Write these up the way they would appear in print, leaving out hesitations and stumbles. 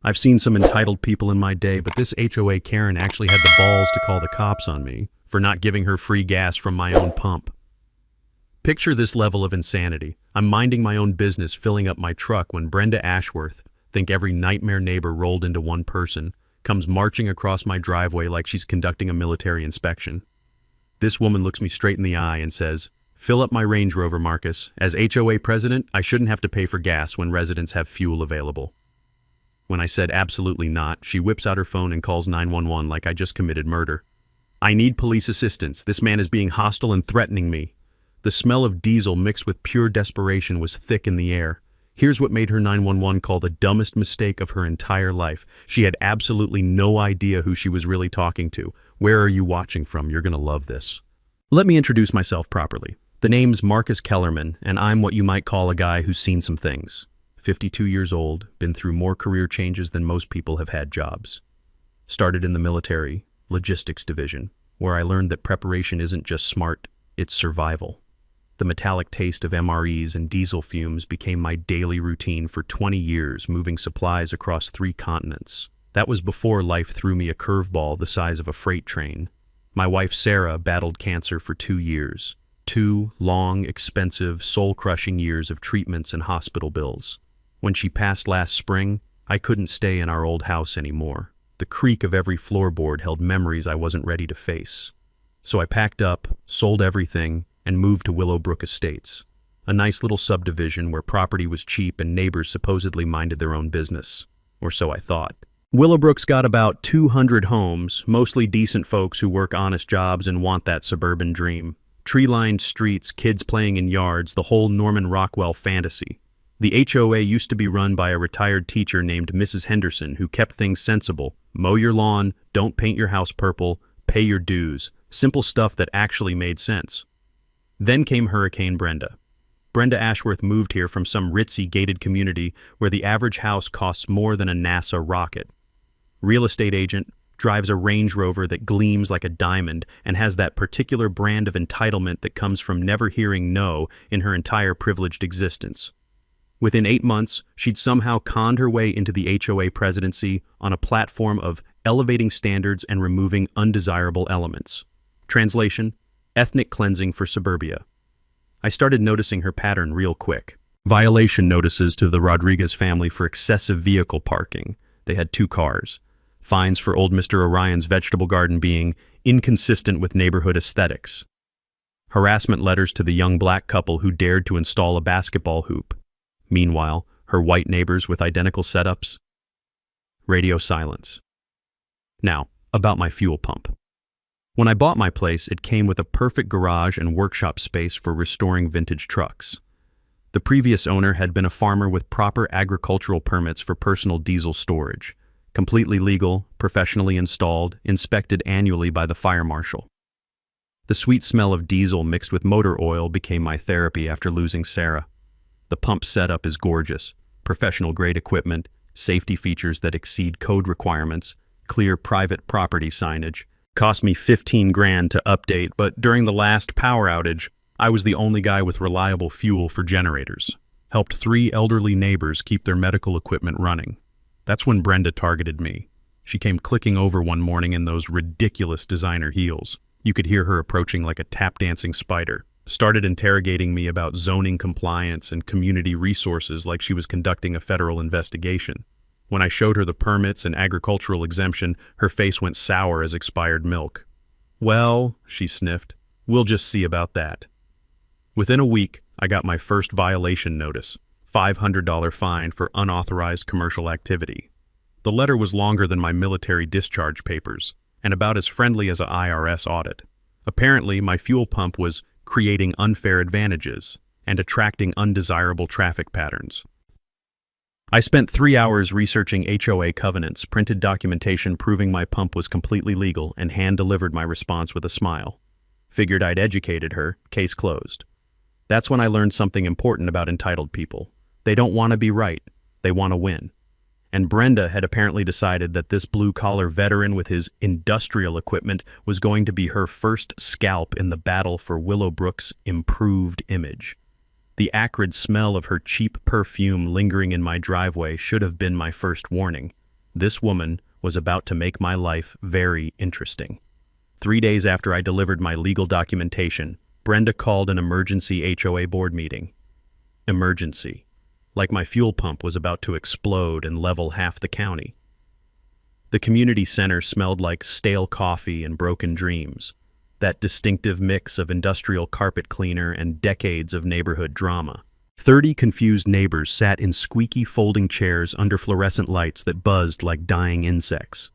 I've seen some entitled people in my day, but this HOA Karen actually had the balls to call the cops on me for not giving her free gas from my own pump. Picture this level of insanity. I'm minding my own business, filling up my truck when Brenda Ashworth, think every nightmare neighbor rolled into one person, comes marching across my driveway like she's conducting a military inspection. This woman looks me straight in the eye and says, "Fill up my Range Rover, Marcus. As HOA president, I shouldn't have to pay for gas when residents have fuel available." When I said absolutely not, she whips out her phone and calls 911 like I just committed murder. "I need police assistance. This man is being hostile and threatening me." The smell of diesel mixed with pure desperation was thick in the air. Here's what made her 911 call the dumbest mistake of her entire life. She had absolutely no idea who she was really talking to. Where are you watching from? You're gonna love this. Let me introduce myself properly. The name's Marcus Kellerman, and I'm what you might call a guy who's seen some things. 52 years old, been through more career changes than most people have had jobs. Started in the military, logistics division, where I learned that preparation isn't just smart, it's survival. The metallic taste of MREs and diesel fumes became my daily routine for 20 years, moving supplies across 3 continents. That was before life threw me a curveball the size of a freight train. My wife Sarah battled cancer for 2 years. 2 long, expensive, soul-crushing years of treatments and hospital bills. When she passed last spring, I couldn't stay in our old house anymore. The creak of every floorboard held memories I wasn't ready to face. So I packed up, sold everything, and moved to Willowbrook Estates, a nice little subdivision where property was cheap and neighbors supposedly minded their own business. Or so I thought. Willowbrook's got about 200 homes, mostly decent folks who work honest jobs and want that suburban dream. Tree-lined streets, kids playing in yards, the whole Norman Rockwell fantasy. The HOA used to be run by a retired teacher named Mrs. Henderson who kept things sensible. Mow your lawn, don't paint your house purple, pay your dues. Simple stuff that actually made sense. Then came Hurricane Brenda. Brenda Ashworth moved here from some ritzy gated community where the average house costs more than a NASA rocket. Real estate agent, drives a Range Rover that gleams like a diamond and has that particular brand of entitlement that comes from never hearing no in her entire privileged existence. Within 8 months, she'd somehow conned her way into the HOA presidency on a platform of elevating standards and removing undesirable elements. Translation: ethnic cleansing for suburbia. I started noticing her pattern real quick. Violation notices to the Rodriguez family for excessive vehicle parking. They had 2 cars. Fines for old Mr. Orion's vegetable garden being inconsistent with neighborhood aesthetics. Harassment letters to the young black couple who dared to install a basketball hoop. Meanwhile, her white neighbors with identical setups. Radio silence. Now, about my fuel pump. When I bought my place, it came with a perfect garage and workshop space for restoring vintage trucks. The previous owner had been a farmer with proper agricultural permits for personal diesel storage, completely legal, professionally installed, inspected annually by the fire marshal. The sweet smell of diesel mixed with motor oil became my therapy after losing Sarah. The pump setup is gorgeous, professional-grade equipment, safety features that exceed code requirements, clear private property signage. Cost me 15 grand to update, but during the last power outage, I was the only guy with reliable fuel for generators. Helped 3 elderly neighbors keep their medical equipment running. That's when Brenda targeted me. She came clicking over one morning in those ridiculous designer heels. You could hear her approaching like a tap-dancing spider. Started interrogating me about zoning compliance and community resources like she was conducting a federal investigation. When I showed her the permits and agricultural exemption, her face went sour as expired milk. "Well," she sniffed, "we'll just see about that." Within a week, I got my first violation notice, $500 fine for unauthorized commercial activity. The letter was longer than my military discharge papers, and about as friendly as an IRS audit. Apparently, my fuel pump was creating unfair advantages and attracting undesirable traffic patterns. I spent 3 hours researching HOA covenants, printed documentation proving my pump was completely legal, and hand-delivered my response with a smile. Figured I'd educated her, case closed. That's when I learned something important about entitled people. They don't want to be right, they want to win. And Brenda had apparently decided that this blue-collar veteran with his industrial equipment was going to be her first scalp in the battle for Willowbrook's improved image. The acrid smell of her cheap perfume lingering in my driveway should have been my first warning. This woman was about to make my life very interesting. 3 days after I delivered my legal documentation, Brenda called an emergency HOA board meeting. Emergency. Like my fuel pump was about to explode and level half the county. The community center smelled like stale coffee and broken dreams, that distinctive mix of industrial carpet cleaner and decades of neighborhood drama. 30 confused neighbors sat in squeaky folding chairs under fluorescent lights that buzzed like dying insects.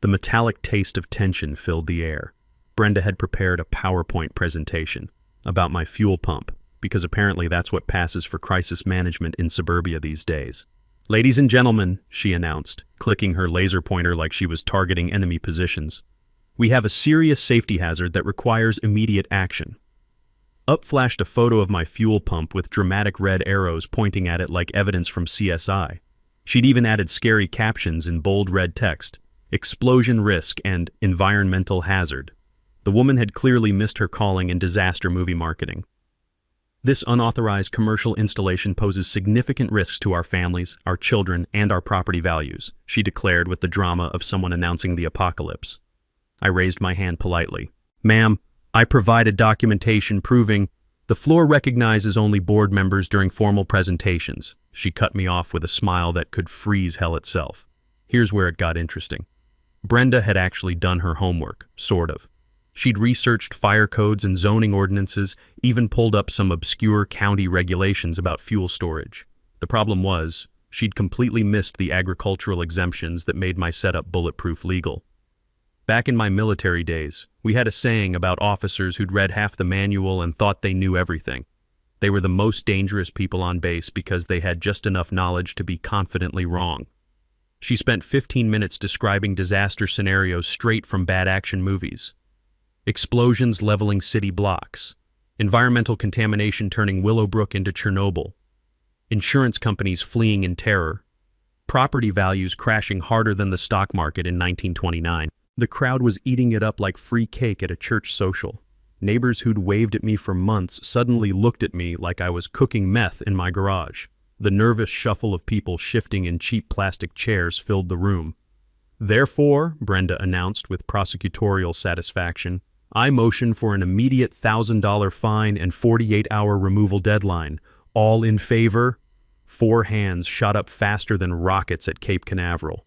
The metallic taste of tension filled the air. Brenda had prepared a PowerPoint presentation about my fuel pump, because apparently that's what passes for crisis management in suburbia these days. "Ladies and gentlemen," she announced, clicking her laser pointer like she was targeting enemy positions, "we have a serious safety hazard that requires immediate action." Up flashed a photo of my fuel pump with dramatic red arrows pointing at it like evidence from CSI. She'd even added scary captions in bold red text: "Explosion risk" and "Environmental hazard." The woman had clearly missed her calling in disaster movie marketing. "This unauthorized commercial installation poses significant risks to our families, our children, and our property values," she declared with the drama of someone announcing the apocalypse. I raised my hand politely. "Ma'am, I provided documentation proving the floor recognizes only board members during formal presentations." She cut me off with a smile that could freeze hell itself. Here's where it got interesting. Brenda had actually done her homework, sort of. She'd researched fire codes and zoning ordinances, even pulled up some obscure county regulations about fuel storage. The problem was, she'd completely missed the agricultural exemptions that made my setup bulletproof legal. Back in my military days, we had a saying about officers who'd read half the manual and thought they knew everything. They were the most dangerous people on base because they had just enough knowledge to be confidently wrong. She spent 15 minutes describing disaster scenarios straight from bad action movies. Explosions leveling city blocks, environmental contamination turning Willowbrook into Chernobyl, insurance companies fleeing in terror, property values crashing harder than the stock market in 1929. The crowd was eating it up like free cake at a church social. Neighbors who'd waved at me for months suddenly looked at me like I was cooking meth in my garage. The nervous shuffle of people shifting in cheap plastic chairs filled the room. "Therefore," Brenda announced with prosecutorial satisfaction, "I motion for an immediate $1,000 fine and 48-hour removal deadline. All in favor?" 4 hands shot up faster than rockets at Cape Canaveral.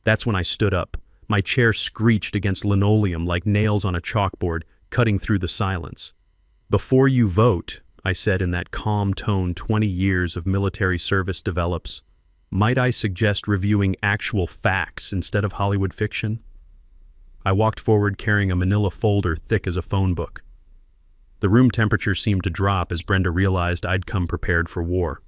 That's when I stood up. My chair screeched against linoleum like nails on a chalkboard, cutting through the silence. "Before you vote," I said in that calm tone 20 years of military service develops, "might I suggest reviewing actual facts instead of Hollywood fiction?" I walked forward carrying a manila folder thick as a phone book. The room temperature seemed to drop as Brenda realized I'd come prepared for war.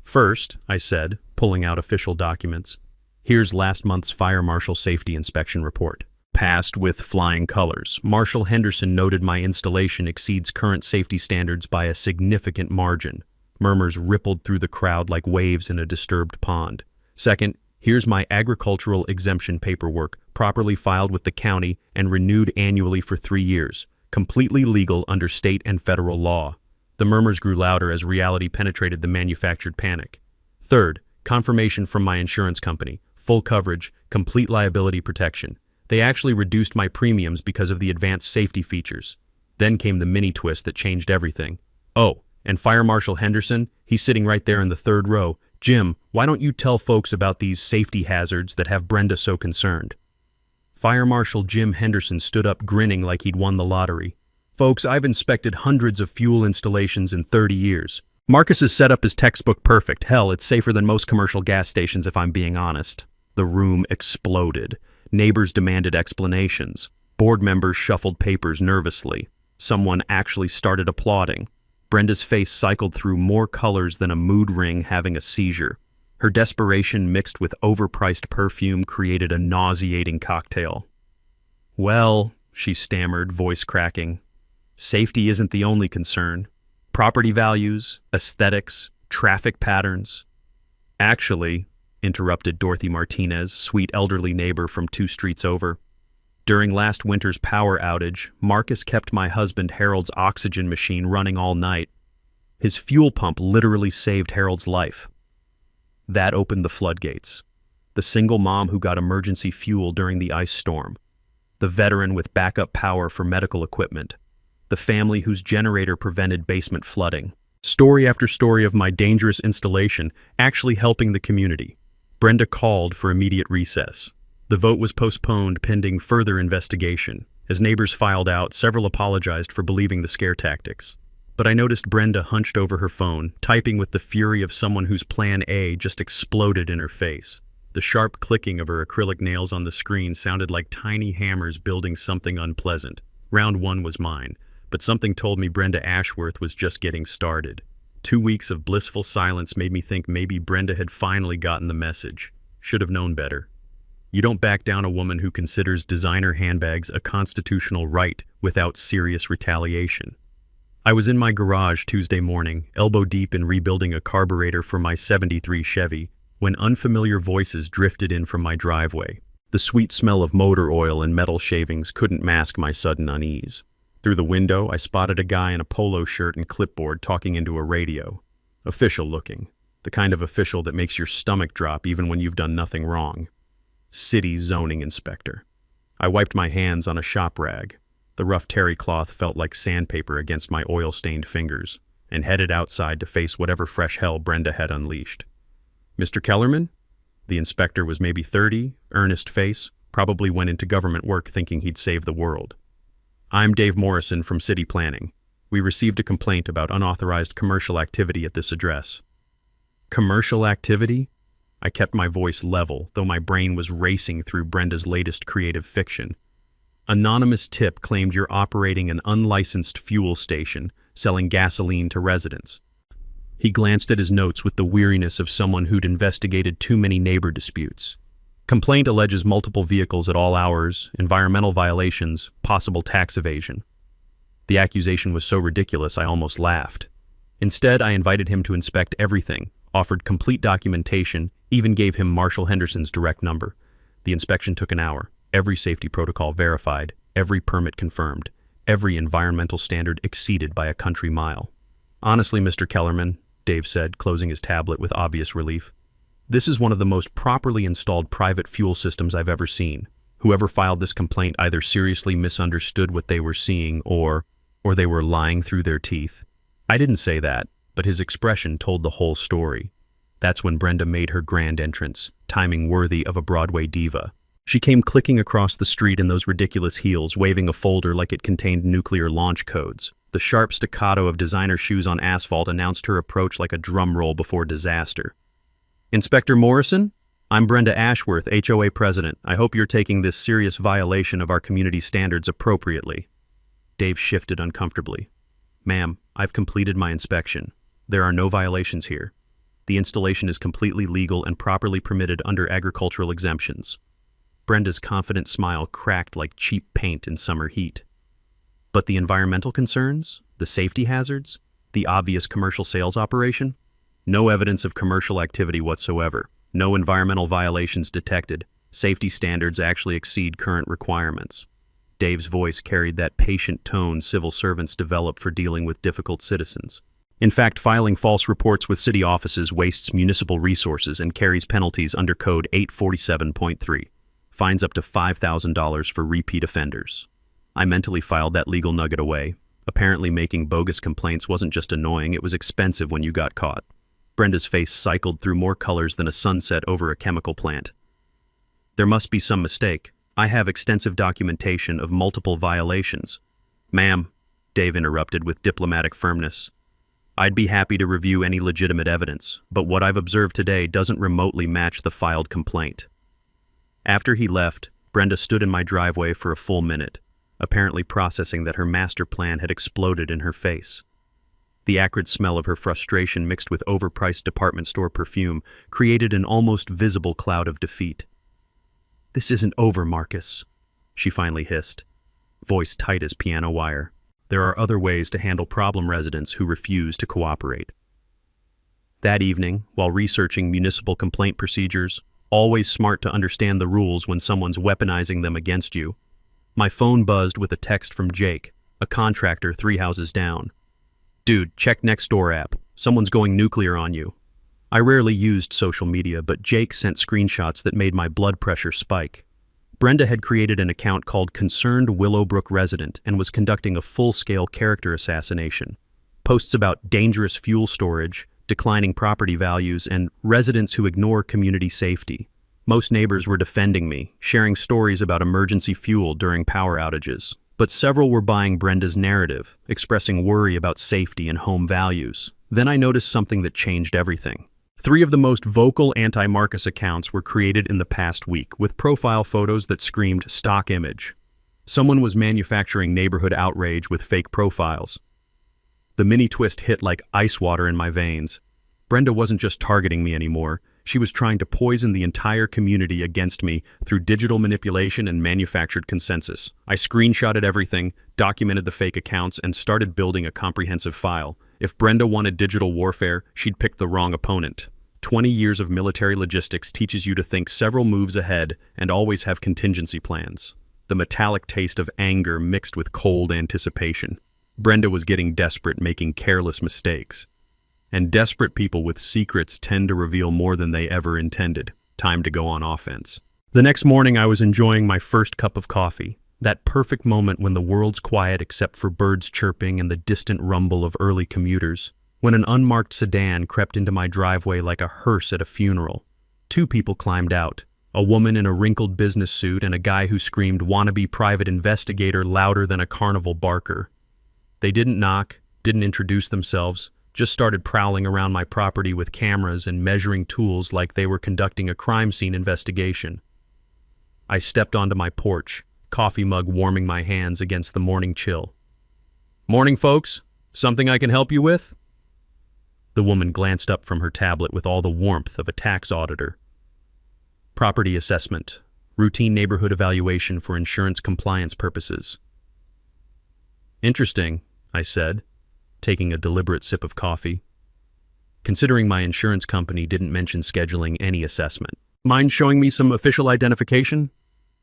"First," I said, pulling out official documents, "here's last month's Fire Marshal Safety Inspection Report. Passed with flying colors. Marshal Henderson noted my installation exceeds current safety standards by a significant margin." Murmurs rippled through the crowd like waves in a disturbed pond. "Second, here's my agricultural exemption paperwork, properly filed with the county and renewed annually for 3 years, completely legal under state and federal law." The murmurs grew louder as reality penetrated the manufactured panic. "Third, confirmation from my insurance company, full coverage, complete liability protection. They actually reduced my premiums because of the advanced safety features." Then came the mini twist that changed everything. "Oh, and Fire Marshal Henderson, he's sitting right there in the 3rd row. Jim, why don't you tell folks about these safety hazards that have Brenda so concerned?" Fire Marshal Jim Henderson stood up grinning like he'd won the lottery. "Folks, I've inspected hundreds of fuel installations in 30 years. Marcus's setup is textbook perfect. Hell, it's safer than most commercial gas stations if I'm being honest." The room exploded. Neighbors demanded explanations. Board members shuffled papers nervously. Someone actually started applauding. Brenda's face cycled through more colors than a mood ring having a seizure. Her desperation mixed with overpriced perfume created a nauseating cocktail. "Well," she stammered, voice cracking, "safety isn't the only concern. Property values, aesthetics, traffic patterns." "Actually," interrupted Dorothy Martinez, sweet elderly neighbor from 2 streets over, "during last winter's power outage, Marcus kept my husband Harold's oxygen machine running all night. His fuel pump literally saved Harold's life." That opened the floodgates. The single mom who got emergency fuel during the ice storm. The veteran with backup power for medical equipment. The family whose generator prevented basement flooding. Story after story of my dangerous installation actually helping the community. Brenda called for immediate recess. The vote was postponed pending further investigation. As neighbors filed out, several apologized for believing the scare tactics. But I noticed Brenda hunched over her phone, typing with the fury of someone whose plan A just exploded in her face. The sharp clicking of her acrylic nails on the screen sounded like tiny hammers building something unpleasant. Round one was mine, but something told me Brenda Ashworth was just getting started. 2 weeks of blissful silence made me think maybe Brenda had finally gotten the message. Should have known better. You don't back down a woman who considers designer handbags a constitutional right without serious retaliation. I was in my garage Tuesday morning, elbow deep in rebuilding a carburetor for my '73 Chevy, when unfamiliar voices drifted in from my driveway. The sweet smell of motor oil and metal shavings couldn't mask my sudden unease. Through the window, I spotted a guy in a polo shirt and clipboard talking into a radio. Official looking. The kind of official that makes your stomach drop even when you've done nothing wrong. City zoning inspector. I wiped my hands on a shop rag. The rough terry cloth felt like sandpaper against my oil-stained fingers, and headed outside to face whatever fresh hell Brenda had unleashed. Mr. Kellerman? The inspector was maybe 30, earnest face, probably went into government work thinking he'd save the world. I'm Dave Morrison from City Planning. We received a complaint about unauthorized commercial activity at this address. Commercial activity? I kept my voice level, though my brain was racing through Brenda's latest creative fiction. Anonymous tip claimed you're operating an unlicensed fuel station, selling gasoline to residents. He glanced at his notes with the weariness of someone who'd investigated too many neighbor disputes. Complaint alleges multiple vehicles at all hours, environmental violations, possible tax evasion. The accusation was so ridiculous I almost laughed. Instead, I invited him to inspect everything, offered complete documentation, even gave him Marshall Henderson's direct number. The inspection took an hour, every safety protocol verified, every permit confirmed, every environmental standard exceeded by a country mile. Honestly, Mr. Kellerman, Dave said, closing his tablet with obvious relief, this is one of the most properly installed private fuel systems I've ever seen. Whoever filed this complaint either seriously misunderstood what they were seeing or they were lying through their teeth. I didn't say that, but his expression told the whole story. That's when Brenda made her grand entrance, timing worthy of a Broadway diva. She came clicking across the street in those ridiculous heels, waving a folder like it contained nuclear launch codes. The sharp staccato of designer shoes on asphalt announced her approach like a drum roll before disaster. Inspector Morrison? I'm Brenda Ashworth, HOA President. I hope you're taking this serious violation of our community standards appropriately. Dave shifted uncomfortably. Ma'am, I've completed my inspection. There are no violations here. The installation is completely legal and properly permitted under agricultural exemptions. Brenda's confident smile cracked like cheap paint in summer heat. But the environmental concerns? The safety hazards? The obvious commercial sales operation? No evidence of commercial activity whatsoever. No environmental violations detected. Safety standards actually exceed current requirements. Dave's voice carried that patient tone civil servants develop for dealing with difficult citizens. In fact, filing false reports with city offices wastes municipal resources and carries penalties under Code 847.3. Fines up to $5,000 for repeat offenders. I mentally filed that legal nugget away. Apparently making bogus complaints wasn't just annoying, it was expensive when you got caught. Brenda's face cycled through more colors than a sunset over a chemical plant. There must be some mistake. I have extensive documentation of multiple violations. Ma'am, Dave interrupted with diplomatic firmness. I'd be happy to review any legitimate evidence, but what I've observed today doesn't remotely match the filed complaint. After he left, Brenda stood in my driveway for a full minute, apparently processing that her master plan had exploded in her face. The acrid smell of her frustration mixed with overpriced department store perfume created an almost visible cloud of defeat. This isn't over, Marcus, she finally hissed, voice tight as piano wire. There are other ways to handle problem residents who refuse to cooperate. That evening, while researching municipal complaint procedures, always smart to understand the rules when someone's weaponizing them against you, my phone buzzed with a text from Jake, a contractor 3 houses down. Dude, check Nextdoor app. Someone's going nuclear on you. I rarely used social media, but Jake sent screenshots that made my blood pressure spike. Brenda had created an account called Concerned Willowbrook Resident and was conducting a full-scale character assassination. Posts about dangerous fuel storage, declining property values, and residents who ignore community safety. Most neighbors were defending me, sharing stories about emergency fuel during power outages. But several were buying Brenda's narrative, expressing worry about safety and home values. Then I noticed something that changed everything. 3 of the most vocal anti-Marcus accounts were created in the past week, with profile photos that screamed stock image. Someone was manufacturing neighborhood outrage with fake profiles. The mini twist hit like ice water in my veins. Brenda wasn't just targeting me anymore. She was trying to poison the entire community against me through digital manipulation and manufactured consensus. I screenshotted everything, documented the fake accounts, and started building a comprehensive file. If Brenda wanted digital warfare, she'd picked the wrong opponent. 20 years of military logistics teaches you to think several moves ahead and always have contingency plans. The metallic taste of anger mixed with cold anticipation. Brenda was getting desperate, making careless mistakes. And desperate people with secrets tend to reveal more than they ever intended. Time to go on offense. The next morning I was enjoying my first cup of coffee. That perfect moment when the world's quiet except for birds chirping and the distant rumble of early commuters. When an unmarked sedan crept into my driveway like a hearse at a funeral. 2 people climbed out. A woman in a wrinkled business suit and a guy who screamed wannabe private investigator louder than a carnival barker. They didn't knock, didn't introduce themselves. Just started prowling around my property with cameras and measuring tools like they were conducting a crime scene investigation. I stepped onto my porch, coffee mug warming my hands against the morning chill. "Morning, folks. Something I can help you with?" The woman glanced up from her tablet with all the warmth of a tax auditor. "Property assessment. Routine neighborhood evaluation for insurance compliance purposes." "Interesting," I said, taking a deliberate sip of coffee. Considering my insurance company didn't mention scheduling any assessment. "Mind showing me some official identification?"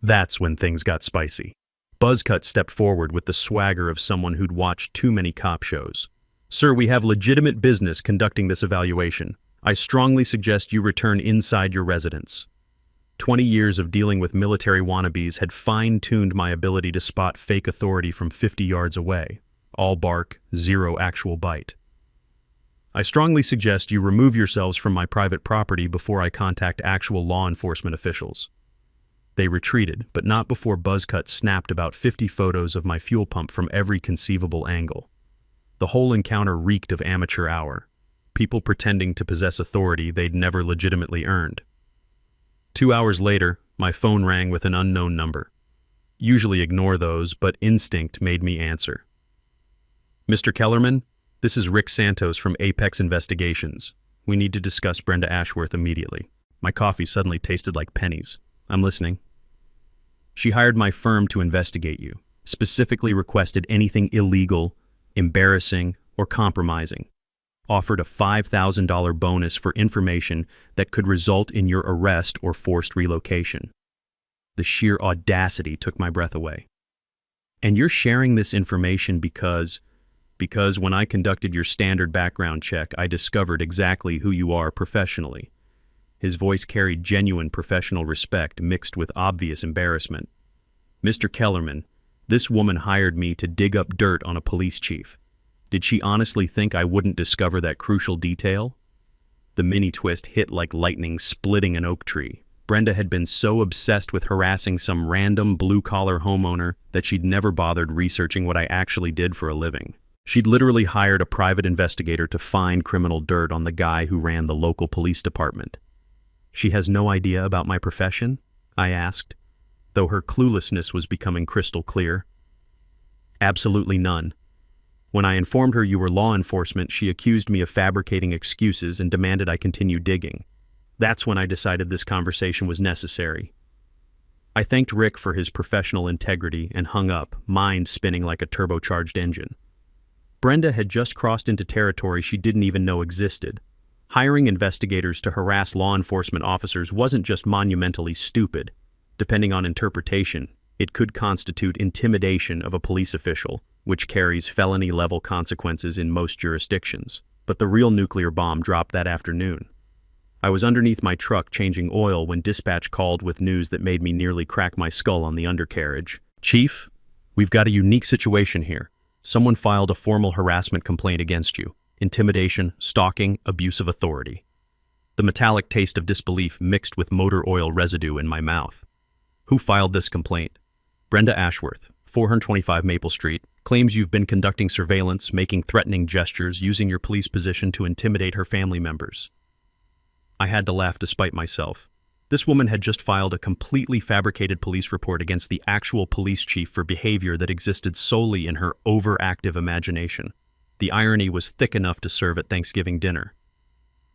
That's when things got spicy. Buzzcut stepped forward with the swagger of someone who'd watched too many cop shows. "Sir, we have legitimate business conducting this evaluation. I strongly suggest you return inside your residence." 20 years of dealing with military wannabes had fine-tuned my ability to spot fake authority from 50 yards away. All bark, zero actual bite. "I strongly suggest you remove yourselves from my private property before I contact actual law enforcement officials." They retreated, but not before Buzzcut snapped about 50 photos of my fuel pump from every conceivable angle. The whole encounter reeked of amateur hour. People pretending to possess authority they'd never legitimately earned. 2 hours later, my phone rang with an unknown number. Usually ignore those, but instinct made me answer. "Mr. Kellerman, this is Rick Santos from Apex Investigations. We need to discuss Brenda Ashworth immediately." My coffee suddenly tasted like pennies. "I'm listening." "She hired my firm to investigate you, specifically requested anything illegal, embarrassing, or compromising. Offered a $5,000 bonus for information that could result in your arrest or forced relocation." The sheer audacity took my breath away. "And you're sharing this information because when I conducted your standard background check, I discovered exactly who you are professionally." His voice carried genuine professional respect mixed with obvious embarrassment. "Mr. Kellerman, this woman hired me to dig up dirt on a police chief. Did she honestly think I wouldn't discover that crucial detail?" The mini twist hit like lightning splitting an oak tree. Brenda had been so obsessed with harassing some random blue-collar homeowner that she'd never bothered researching what I actually did for a living. She'd literally hired a private investigator to find criminal dirt on the guy who ran the local police department. "She has no idea about my profession?" I asked, though her cluelessness was becoming crystal clear. "Absolutely none. When I informed her you were law enforcement, she accused me of fabricating excuses and demanded I continue digging. That's when I decided this conversation was necessary." I thanked Rick for his professional integrity and hung up, mind spinning like a turbocharged engine. Brenda had just crossed into territory she didn't even know existed. Hiring investigators to harass law enforcement officers wasn't just monumentally stupid. Depending on interpretation, it could constitute intimidation of a police official, which carries felony-level consequences in most jurisdictions. But the real nuclear bomb dropped that afternoon. I was underneath my truck changing oil when dispatch called with news that made me nearly crack my skull on the undercarriage. "Chief, we've got a unique situation here. Someone filed a formal harassment complaint against you. Intimidation, stalking, abuse of authority." The metallic taste of disbelief mixed with motor oil residue in my mouth. "Who filed this complaint?" "Brenda Ashworth, 425 Maple Street, claims you've been conducting surveillance, making threatening gestures, using your police position to intimidate her family members." I had to laugh despite myself. This woman had just filed a completely fabricated police report against the actual police chief for behavior that existed solely in her overactive imagination. The irony was thick enough to serve at Thanksgiving dinner.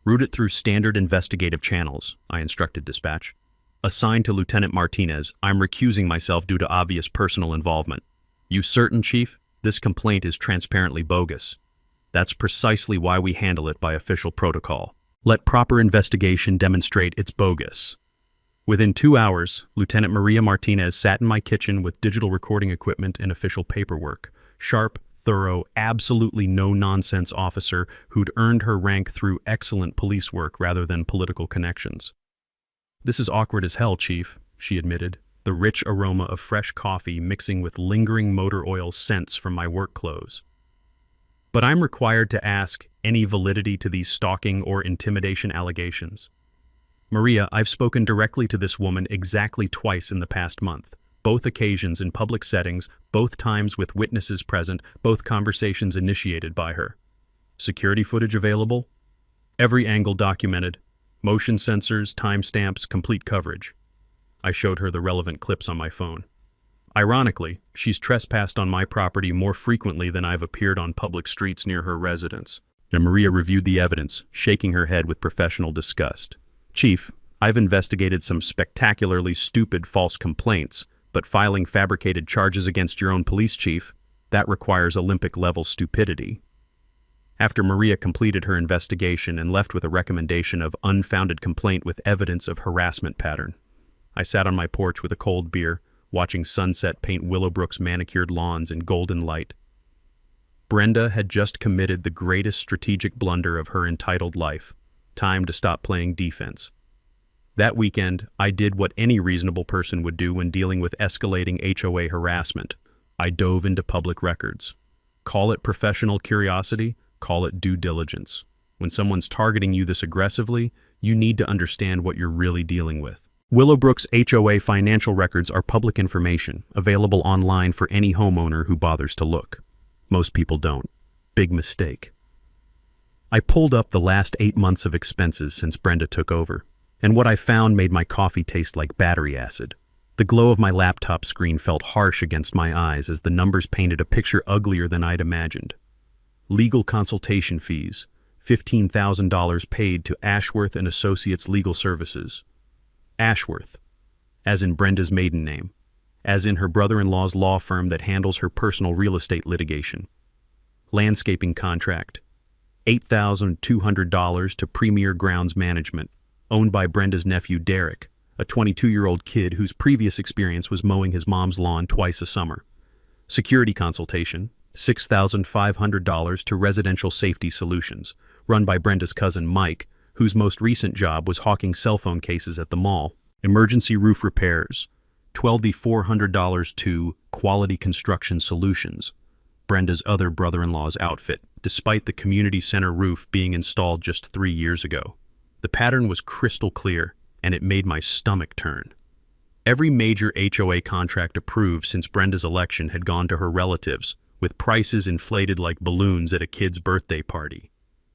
"Route it through standard investigative channels," I instructed dispatch. "Assigned to Lieutenant Martinez, I'm recusing myself due to obvious personal involvement." "You certain, Chief? This complaint is transparently bogus." "That's precisely why we handle it by official protocol. Let proper investigation demonstrate it's bogus." Within 2 hours, Lieutenant Maria Martinez sat in my kitchen with digital recording equipment and official paperwork. Sharp, thorough, absolutely no-nonsense officer who'd earned her rank through excellent police work rather than political connections. "This is awkward as hell, Chief," she admitted, the rich aroma of fresh coffee mixing with lingering motor oil scents from my work clothes. "But I'm required to ask, any validity to these stalking or intimidation allegations?" "Maria, I've spoken directly to this woman exactly twice in the past month. Both occasions in public settings, both times with witnesses present, both conversations initiated by her." "Security footage available?" "Every angle documented. Motion sensors, timestamps, complete coverage." I showed her the relevant clips on my phone. "Ironically, she's trespassed on my property more frequently than I've appeared on public streets near her residence." And Maria reviewed the evidence, shaking her head with professional disgust. "Chief, I've investigated some spectacularly stupid false complaints, but filing fabricated charges against your own police chief, that requires Olympic-level stupidity." After Maria completed her investigation and left with a recommendation of unfounded complaint with evidence of harassment pattern, I sat on my porch with a cold beer, watching sunset paint Willowbrook's manicured lawns in golden light. Brenda had just committed the greatest strategic blunder of her entitled life. Time to stop playing defense. That weekend, I did what any reasonable person would do when dealing with escalating HOA harassment. I dove into public records. Call it professional curiosity, call it due diligence. When someone's targeting you this aggressively, you need to understand what you're really dealing with. Willowbrook's HOA financial records are public information, available online for any homeowner who bothers to look. Most people don't. Big mistake. I pulled up the last 8 months of expenses since Brenda took over, and what I found made my coffee taste like battery acid. The glow of my laptop screen felt harsh against my eyes as the numbers painted a picture uglier than I'd imagined. Legal consultation fees, $15,000 paid to Ashworth and Associates Legal Services. Ashworth, as in Brenda's maiden name, as in her brother-in-law's law firm that handles her personal real estate litigation. Landscaping contract, $8,200 to Premier Grounds Management, owned by Brenda's nephew Derek, a 22-year-old kid whose previous experience was mowing his mom's lawn twice a summer. Security consultation, $6,500 to Residential Safety Solutions, run by Brenda's cousin Mike, whose most recent job was hawking cell phone cases at the mall. Emergency roof repairs, $12,400 to Quality Construction Solutions, Brenda's other brother-in-law's outfit, despite the community center roof being installed just 3 years ago. The pattern was crystal clear, and it made my stomach turn. Every major HOA contract approved since Brenda's election had gone to her relatives, with prices inflated like balloons at a kid's birthday party.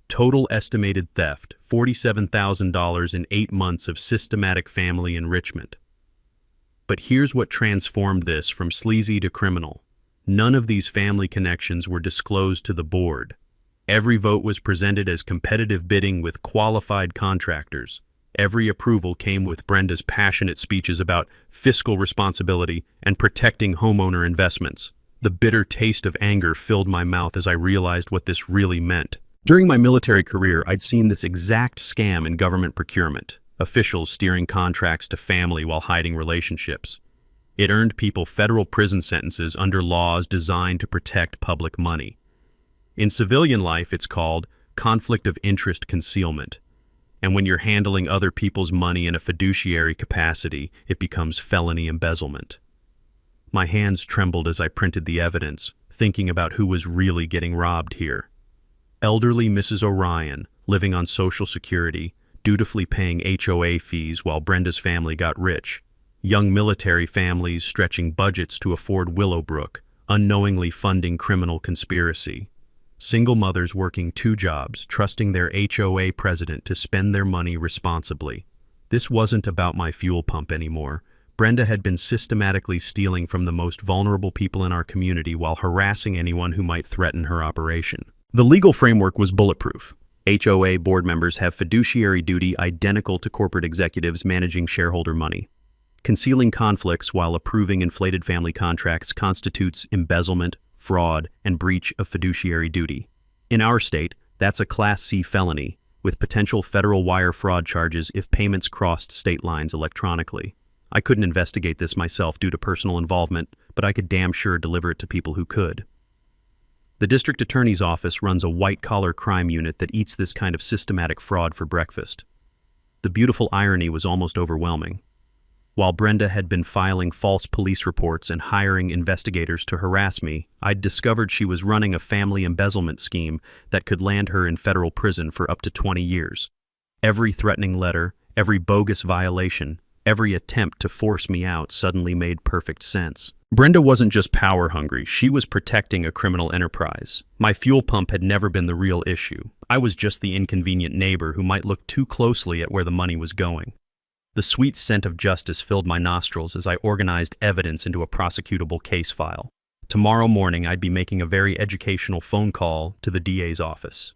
Total estimated theft, $47,000 in 8 months of systematic family enrichment. But here's what transformed this from sleazy to criminal. None of these family connections were disclosed to the board. Every vote was presented as competitive bidding with qualified contractors. Every approval came with Brenda's passionate speeches about fiscal responsibility and protecting homeowner investments. The bitter taste of anger filled my mouth as I realized what this really meant. During my military career, I'd seen this exact scam in government procurement, officials steering contracts to family while hiding relationships. It earned people federal prison sentences under laws designed to protect public money. In civilian life, it's called conflict of interest concealment. And when you're handling other people's money in a fiduciary capacity, it becomes felony embezzlement. My hands trembled as I printed the evidence, thinking about who was really getting robbed here. Elderly Mrs. Orion, living on Social Security, dutifully paying HOA fees while Brenda's family got rich. Young military families stretching budgets to afford Willowbrook, unknowingly funding criminal conspiracy. Single mothers working 2 jobs, trusting their HOA president to spend their money responsibly. This wasn't about my fuel pump anymore. Brenda had been systematically stealing from the most vulnerable people in our community while harassing anyone who might threaten her operation. The legal framework was bulletproof. HOA board members have fiduciary duty identical to corporate executives managing shareholder money. Concealing conflicts while approving inflated family contracts constitutes embezzlement, fraud, and breach of fiduciary duty. In our state, that's a Class C felony, with potential federal wire fraud charges if payments crossed state lines electronically. I couldn't investigate this myself due to personal involvement, but I could damn sure deliver it to people who could. The district attorney's office runs a white-collar crime unit that eats this kind of systematic fraud for breakfast. The beautiful irony was almost overwhelming. While Brenda had been filing false police reports and hiring investigators to harass me, I'd discovered she was running a family embezzlement scheme that could land her in federal prison for up to 20 years. Every threatening letter, every bogus violation, every attempt to force me out suddenly made perfect sense. Brenda wasn't just power hungry, she was protecting a criminal enterprise. My fuel pump had never been the real issue. I was just the inconvenient neighbor who might look too closely at where the money was going. The sweet scent of justice filled my nostrils as I organized evidence into a prosecutable case file. Tomorrow morning, I'd be making a very educational phone call to the DA's office.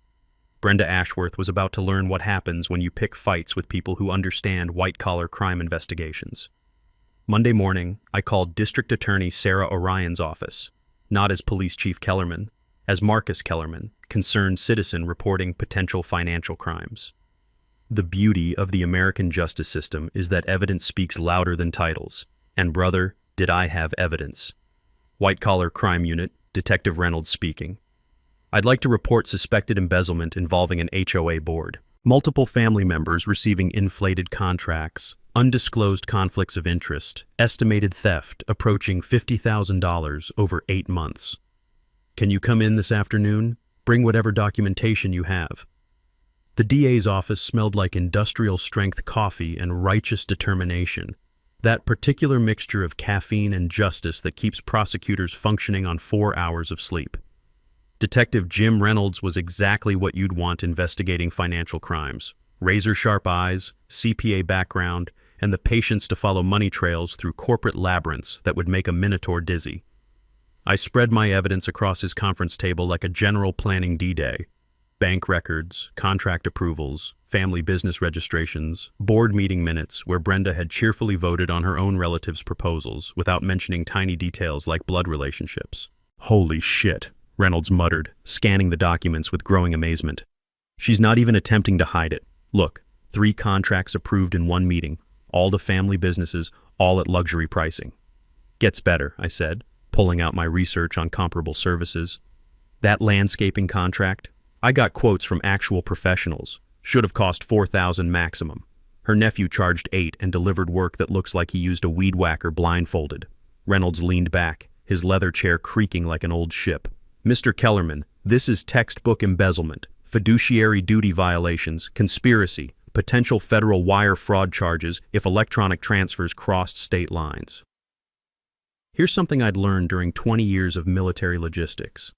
Brenda Ashworth was about to learn what happens when you pick fights with people who understand white-collar crime investigations. Monday morning, I called District Attorney Sarah Orion's office, not as Police Chief Kellerman, as Marcus Kellerman, concerned citizen reporting potential financial crimes. The beauty of the American justice system is that evidence speaks louder than titles. And brother, did I have evidence. White-collar crime unit, Detective Reynolds speaking. I'd like to report suspected embezzlement involving an HOA board. Multiple family members receiving inflated contracts, undisclosed conflicts of interest, estimated theft approaching $50,000 over 8 months. Can you come in this afternoon? Bring whatever documentation you have. The DA's office smelled like industrial-strength coffee and righteous determination, that particular mixture of caffeine and justice that keeps prosecutors functioning on 4 hours of sleep. Detective Jim Reynolds was exactly what you'd want investigating financial crimes. Razor-sharp eyes, CPA background, and the patience to follow money trails through corporate labyrinths that would make a minotaur dizzy. I spread my evidence across his conference table like a general planning D-Day. Bank records, contract approvals, family business registrations, board meeting minutes where Brenda had cheerfully voted on her own relatives' proposals without mentioning tiny details like blood relationships. Holy shit, Reynolds muttered, scanning the documents with growing amazement. She's not even attempting to hide it. Look, 3 contracts approved in 1 meeting, all to family businesses, all at luxury pricing. Gets better, I said, pulling out my research on comparable services. That landscaping contract? I got quotes from actual professionals. Should have cost $4,000 maximum. Her nephew charged $8 and delivered work that looks like he used a weed whacker blindfolded. Reynolds leaned back, his leather chair creaking like an old ship. Mr. Kellerman, this is textbook embezzlement, fiduciary duty violations, conspiracy, potential federal wire fraud charges if electronic transfers crossed state lines. Here's something I'd learned during 20 years of military logistics.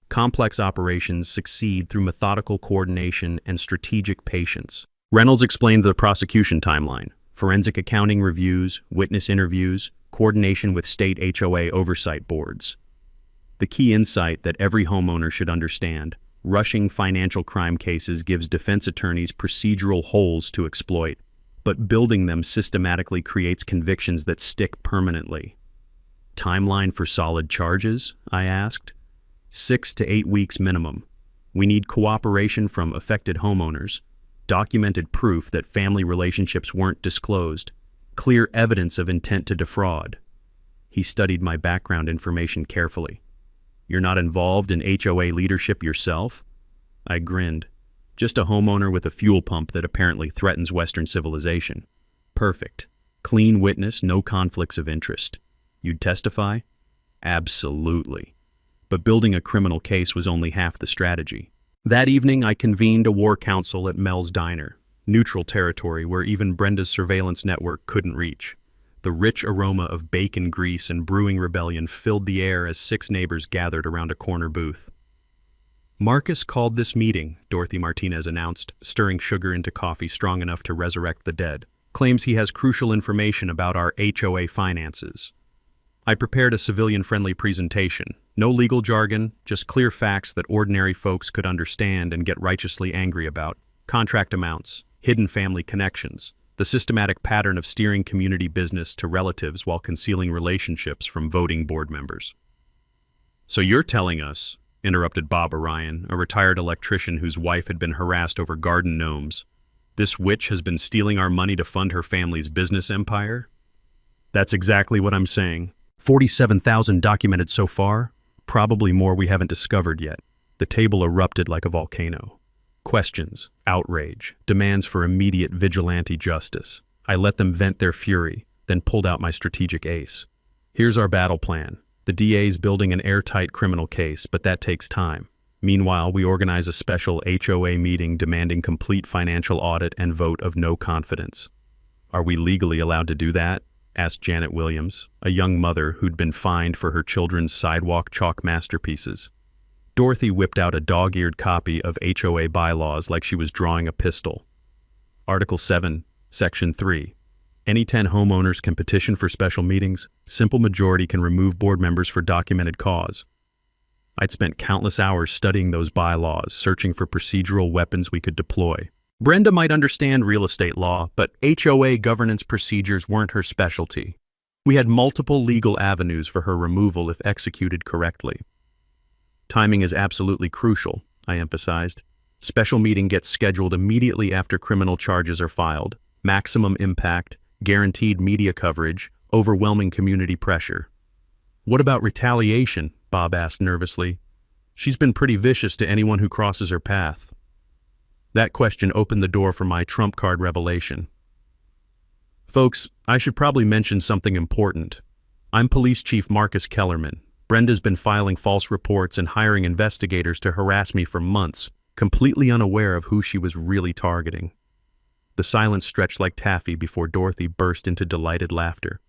Complex operations succeed through methodical coordination and strategic patience. Reynolds explained the prosecution timeline: forensic accounting reviews, witness interviews, coordination with state HOA oversight boards. The key insight that every homeowner should understand: rushing financial crime cases gives defense attorneys procedural holes to exploit, but building them systematically creates convictions that stick permanently. Timeline for solid charges? I asked. 6 to 8 weeks minimum. We need cooperation from affected homeowners, documented proof that family relationships weren't disclosed, clear evidence of intent to defraud. He studied my background information carefully. You're not involved in HOA leadership yourself? I grinned. Just a homeowner with a fuel pump that apparently threatens Western civilization. Perfect. Clean witness, no conflicts of interest. You'd testify? Absolutely. But building a criminal case was only half the strategy. That evening, I convened a war council at Mel's Diner, neutral territory where even Brenda's surveillance network couldn't reach. The rich aroma of bacon grease and brewing rebellion filled the air as 6 neighbors gathered around a corner booth. Marcus called this meeting, Dorothy Martinez announced, stirring sugar into coffee strong enough to resurrect the dead. Claims he has crucial information about our HOA finances. I prepared a civilian-friendly presentation. No legal jargon, just clear facts that ordinary folks could understand and get righteously angry about. Contract amounts, hidden family connections, the systematic pattern of steering community business to relatives while concealing relationships from voting board members. So you're telling us, interrupted Bob Orion, a retired electrician whose wife had been harassed over garden gnomes, this witch has been stealing our money to fund her family's business empire? That's exactly what I'm saying. 47,000 documented so far, probably more we haven't discovered yet. The table erupted like a volcano. Questions, outrage, demands for immediate vigilante justice. I let them vent their fury, then pulled out my strategic ace. Here's our battle plan. The DA's building an airtight criminal case, but that takes time. Meanwhile, we organize a special HOA meeting demanding complete financial audit and vote of no confidence. Are we legally allowed to do that? Asked Janet Williams, a young mother who'd been fined for her children's sidewalk chalk masterpieces. Dorothy whipped out a dog-eared copy of HOA bylaws like she was drawing a pistol. Article 7, Section 3. Any 10 homeowners can petition for special meetings. Simple majority can remove board members for documented cause. I'd spent countless hours studying those bylaws, searching for procedural weapons we could deploy. Brenda might understand real estate law, but HOA governance procedures weren't her specialty. We had multiple legal avenues for her removal if executed correctly. Timing is absolutely crucial, I emphasized. Special meeting gets scheduled immediately after criminal charges are filed. Maximum impact, guaranteed media coverage, overwhelming community pressure. What about retaliation? Bob asked nervously. She's been pretty vicious to anyone who crosses her path. That question opened the door for my trump card revelation. Folks, I should probably mention something important. I'm Police Chief Marcus Kellerman. Brenda's been filing false reports and hiring investigators to harass me for months, completely unaware of who she was really targeting. The silence stretched like taffy before Dorothy burst into delighted laughter.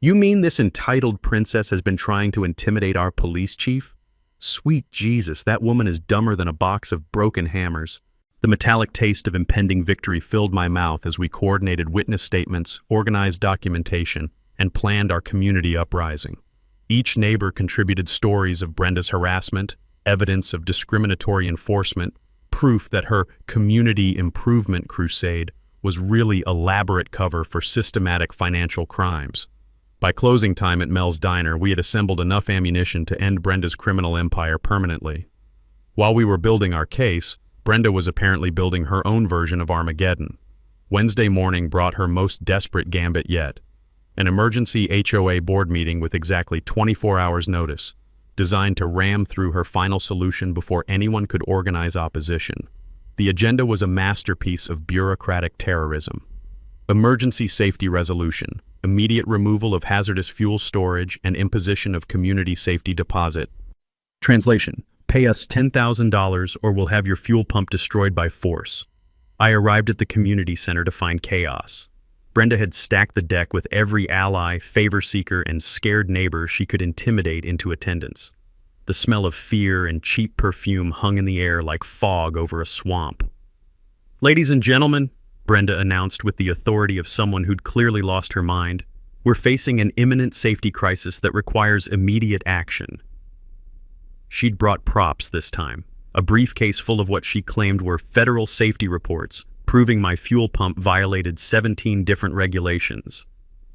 You mean this entitled princess has been trying to intimidate our police chief? Sweet Jesus, that woman is dumber than a box of broken hammers. The metallic taste of impending victory filled my mouth as we coordinated witness statements, organized documentation, and planned our community uprising. Each neighbor contributed stories of Brenda's harassment, evidence of discriminatory enforcement, proof that her community improvement crusade was really elaborate cover for systematic financial crimes. By closing time at Mel's Diner, we had assembled enough ammunition to end Brenda's criminal empire permanently. While we were building our case, Brenda was apparently building her own version of Armageddon. Wednesday morning brought her most desperate gambit yet. An emergency HOA board meeting with exactly 24 hours notice, designed to ram through her final solution before anyone could organize opposition. The agenda was a masterpiece of bureaucratic terrorism. Emergency safety resolution, immediate removal of hazardous fuel storage, and imposition of community safety deposit. Translation: pay us $10,000 or we'll have your fuel pump destroyed by force. I arrived at the community center to find chaos. Brenda had stacked the deck with every ally, favor seeker, and scared neighbor she could intimidate into attendance. The smell of fear and cheap perfume hung in the air like fog over a swamp. Ladies and gentlemen, Brenda announced with the authority of someone who'd clearly lost her mind, we're facing an imminent safety crisis that requires immediate action. She'd brought props this time, a briefcase full of what she claimed were federal safety reports, proving my fuel pump violated 17 different regulations.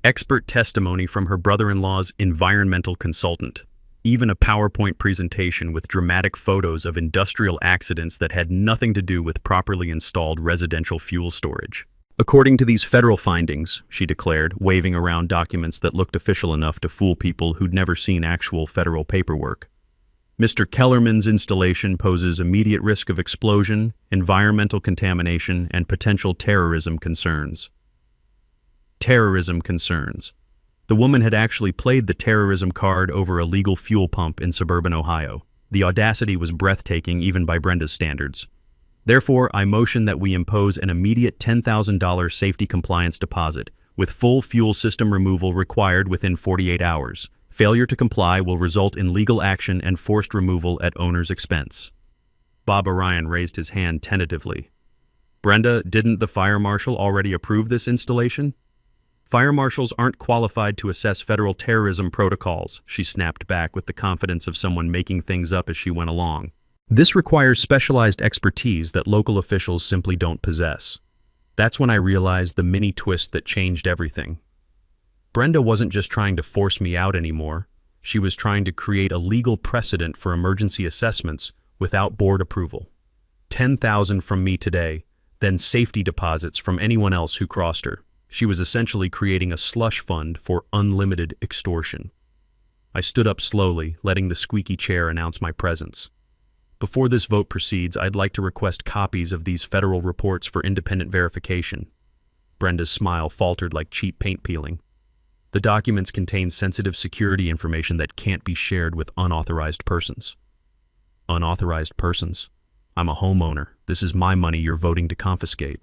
Expert testimony from her brother-in-law's environmental consultant. Even a PowerPoint presentation with dramatic photos of industrial accidents that had nothing to do with properly installed residential fuel storage. According to these federal findings, she declared, waving around documents that looked official enough to fool people who'd never seen actual federal paperwork, Mr. Kellerman's installation poses immediate risk of explosion, environmental contamination, and potential terrorism concerns. Terrorism concerns. The woman had actually played the terrorism card over a legal fuel pump in suburban Ohio. The audacity was breathtaking even by Brenda's standards. Therefore, I motion that we impose an immediate $10,000 safety compliance deposit, with full fuel system removal required within 48 hours. Failure to comply will result in legal action and forced removal at owner's expense. Bob Orion raised his hand tentatively. Brenda, didn't the fire marshal already approve this installation? Fire marshals aren't qualified to assess federal terrorism protocols, she snapped back with the confidence of someone making things up as she went along. This requires specialized expertise that local officials simply don't possess. That's when I realized the mini twist that changed everything. Brenda wasn't just trying to force me out anymore. She was trying to create a legal precedent for emergency assessments without board approval. $10,000 from me today, then safety deposits from anyone else who crossed her. She was essentially creating a slush fund for unlimited extortion. I stood up slowly, letting the squeaky chair announce my presence. Before this vote proceeds, I'd like to request copies of these federal reports for independent verification. Brenda's smile faltered like cheap paint peeling. The documents contain sensitive security information that can't be shared with unauthorized persons. Unauthorized persons? I'm a homeowner. This is my money you're voting to confiscate.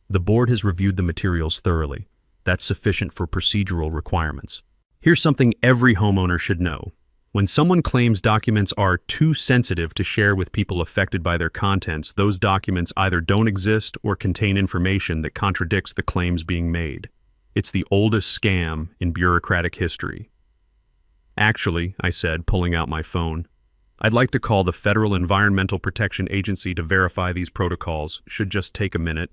The board has reviewed the materials thoroughly. That's sufficient for procedural requirements. Here's something every homeowner should know. When someone claims documents are too sensitive to share with people affected by their contents, those documents either don't exist or contain information that contradicts the claims being made. It's the oldest scam in bureaucratic history. Actually, I said, pulling out my phone, I'd like to call the Federal Environmental Protection Agency to verify these protocols. Should just take a minute.